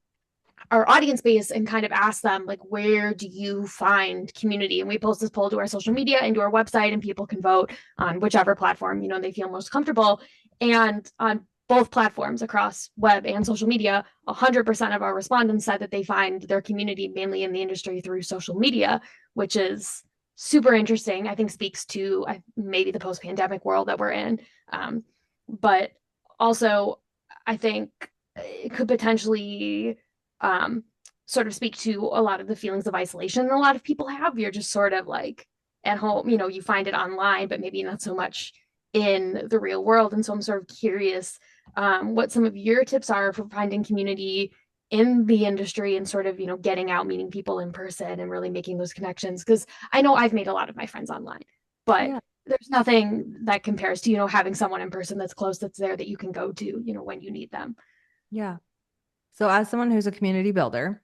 our audience base and kind of ask them, like, where do you find community? And we post this poll to our social media and to our website, and people can vote on whichever platform they feel most comfortable. And on both platforms across web and social media, 100% of our respondents said that they find their community mainly in the industry through social media, which is super interesting. I think speaks to maybe the post-pandemic world that we're in. But also, I think it could potentially sort of speak to a lot of the feelings of isolation a lot of people have. You're just sort of like at home, you find it online, but maybe not so much in the real world. And so I'm sort of curious what some of your tips are for finding community in the industry and sort of, getting out, meeting people in person and really making those connections. Because I know I've made a lot of my friends online, but Yeah. there's nothing that compares to, having someone in person that's close, that's there, that you can go to, when you need them. Yeah. So as someone who's a community builder,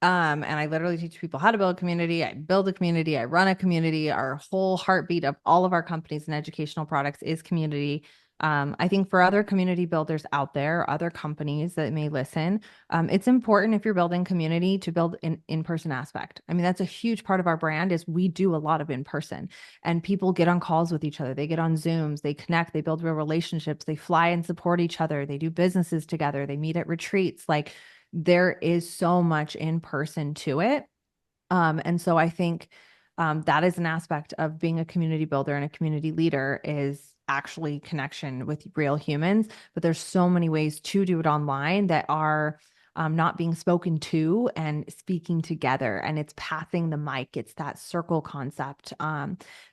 and I literally teach people how to build a community, I build a community, I run a community. Our whole heartbeat of all of our companies and educational products is community. I think for other community builders out there, other companies that may listen, it's important if you're building community to build an in-person aspect. I mean, that's a huge part of our brand is we do a lot of in-person, and people get on calls with each other. They get on Zooms, they connect, they build real relationships, they fly and support each other. They do businesses together. They meet at retreats. Like there is so much in person to it. And so I think that is an aspect of being a community builder and a community leader is actually connection with real humans. But there's so many ways to do it online that are not being spoken to and speaking together. And it's passing the mic. It's that circle concept.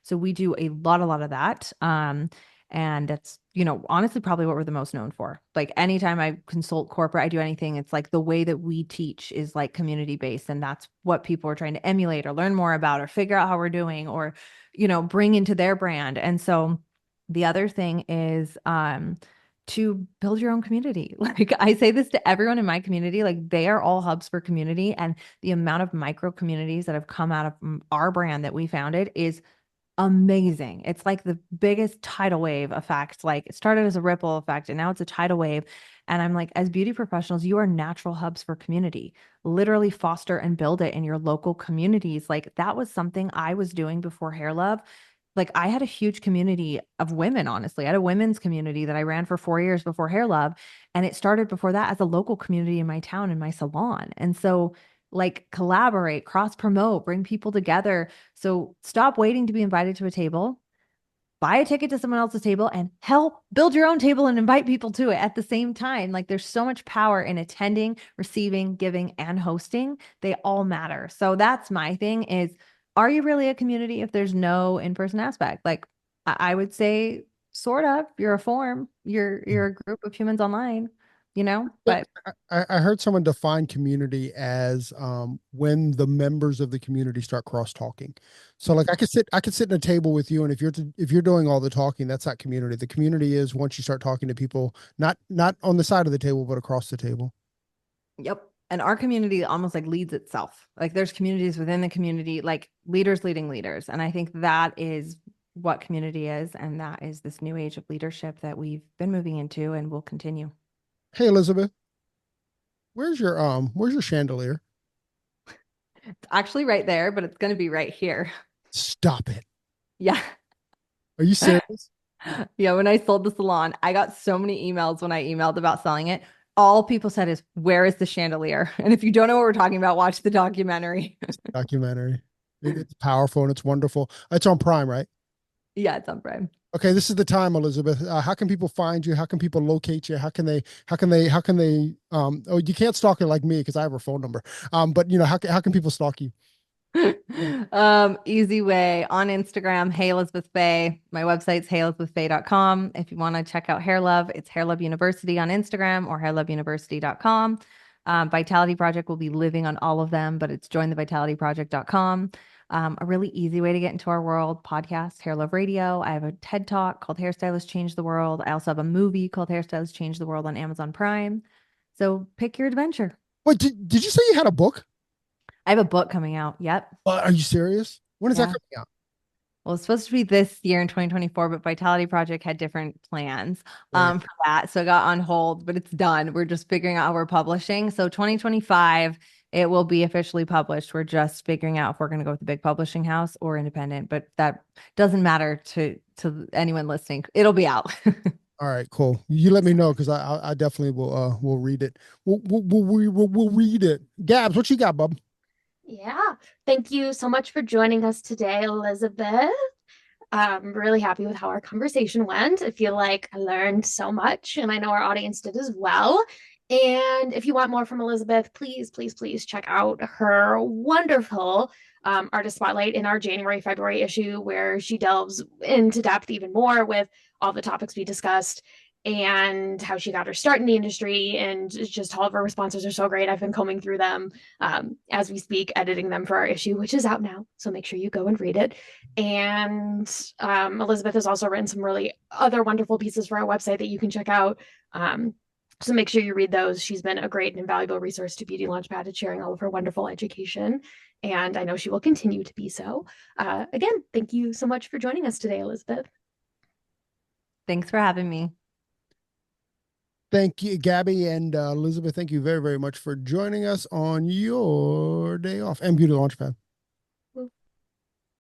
So we do a lot of that. And that's, honestly, probably what we're the most known for. Like anytime I consult corporate, I do anything, it's like the way that we teach is like community based. And that's what people are trying to emulate or learn more about or figure out how we're doing or, bring into their brand. And so the other thing is to build your own community. Like I say this to everyone in my community, like they are all hubs for community. And the amount of micro communities that have come out of our brand that we founded is amazing. It's like the biggest tidal wave effect. Like it started as a ripple effect and now it's a tidal wave. And I'm like, as beauty professionals, you are natural hubs for community. Literally foster and build it in your local communities. Like that was something I was doing before Hair Love. Like I had a huge community of women, honestly. I had a women's community that I ran for 4 years before Hair Love. And it started before that as a local community in my town, in my salon. And so like collaborate, cross promote, bring people together. So stop waiting to be invited to a table, buy a ticket to someone else's table, and hell, build your own table and invite people to it at the same time. Like there's so much power in attending, receiving, giving, and hosting. They all matter. So that's my thing is, are you really a community if there's no in-person aspect? Like I would say sort of, you're a form, you're a group of humans online, But but I heard someone define community as when the members of the community start cross talking. So like I could sit at a table with you, and if you're doing all the talking, that's not community. The community is once you start talking to people, not on the side of the table, but across the table. yep. And our community almost like leads itself. Like there's communities within the community, like leaders leading leaders. And I think that is what community is. And that is this new age of leadership that we've been moving into and will continue. Hey Elizabeth, where's your chandelier? It's actually right there, but it's going to be right here. Stop it. Yeah. Are you serious? Yeah. When I sold the salon, I got so many emails when I emailed about selling it. All people said is, where is the chandelier? And if you don't know what we're talking about, watch the documentary. Documentary. It's powerful and it's wonderful. It's on Prime, right? Yeah, it's on Prime. Okay, this is the time, Elizabeth. How can people find you? How can people locate you? How can they, oh, you can't stalk it like me because I have her phone number. But how can people stalk you? Easy way on Instagram, Hey Elizabeth Faye. My website's heyelizabethfaye.com. If you want to check out Hair Love, it's Hair Love University on Instagram or hairloveuniversity.com. Vitality Project will be living on all of them, but it's jointhevitalityproject.com. A really easy way to get into our world podcast, Hair Love Radio. I have a TED Talk called Hairstylists Change the World. I also have a movie called Hairstylists Change the World on Amazon Prime. So pick your adventure. Wait, did you say you had a book? I have a book coming out. Yep. Are you serious? When is that Yeah. coming out? Well, it's supposed to be this year in 2024, but Vitality Project had different plans Right. for that. So it got on hold, but it's done. We're just figuring out how we're publishing. So 2025, it will be officially published. We're just figuring out if we're going to go with a big publishing house or independent, but that doesn't matter to anyone listening. It'll be out. All right, cool. You let me know because I definitely will read it. We'll read it. Gabs, what you got, bub? Yeah. Thank you so much for joining us today, Elizabeth. I'm really happy with how our conversation went. I feel like I learned so much, and I know our audience did as well. And if you want more from Elizabeth, please, please, please check out her wonderful artist spotlight in our January, February issue, where she delves into depth even more with all the topics we discussed and how she got her start in the industry. And just all of her responses are so great. I've been combing through them as we speak, editing them for our issue, which is out now. So make sure you go and read it. And Elizabeth has also written some really other wonderful pieces for our website that you can check out. So make sure you read those. She's been a great and invaluable resource to Beauty Launchpad at sharing all of her wonderful education. And I know she will continue to be so. Again, thank you so much for joining us today, Elizabeth. Thanks for having me. Thank you, Gabby and Elizabeth. Thank you very, very much for joining us on your day off and Beauty Launchpad.